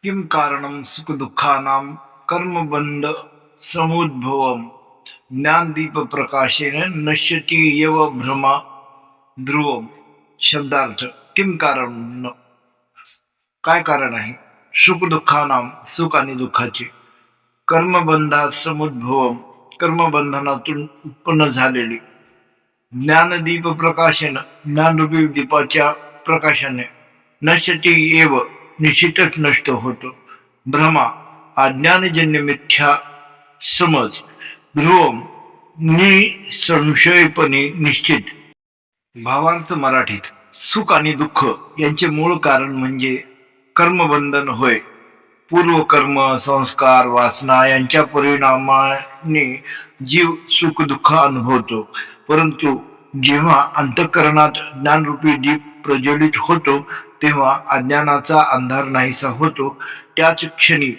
किं कारणं सुखदुःखानां कर्मबन्ध समुद्भवम् ज्ञानदीपप्रकाशेन नश्यति एव भ्रमा ध्रुवम. शब्दार्थ किं कारण, काय कारण आहे सुखदुःखानां, सुख आणि दुःखाचे, कर्मबंधात समुद्भवम, कर्मबंधनातून उत्पन्न झालेली, ज्ञानदीप प्रकाशेन, ज्ञानरूपी दीपाच्या प्रकाशाने, नश्यती एव निश्चितच नष्ट होतो, भ्रमा अज्ञानजन्य मिथ्या समज, ध्रुवम निसंशयपणे निश्चित. भावार्थ मराठीत सुख आणि दुःख यांचे मूळ कारण म्हणजे कर्मबंधन होय. पूर्वकर्म, संस्कार, वासना यांच्या परिणामाने जीव सुख दुःख अनुभवतो. परंतु जेव्हा अंतःकरणात ज्ञानरूपी दीप प्रज्वलित होतो तेव्हा अज्ञानाचा अंधार नाहीसा होतो. त्याच क्षणी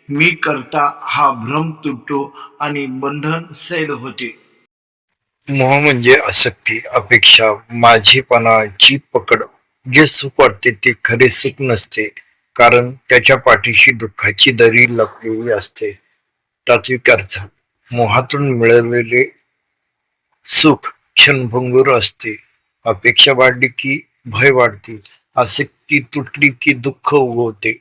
मी करता हा भ्रम तुटतो आणि बंधन सैल होते. मोह म्हणजे आसक्ती, अपेक्षा, माझेपणाची पकड. जे सुख वाटते ते खरे सुख नसते, कारण त्याच्या पाठीशी दुःखाची दरी लपलेली असते. तात्विक अर्थ: मोहातून मिळवलेले सुख क्षणभंगुर असते. अपेक्षा वाढली की भय वाढते, आसक्ती तुटली की दुःख उगवते.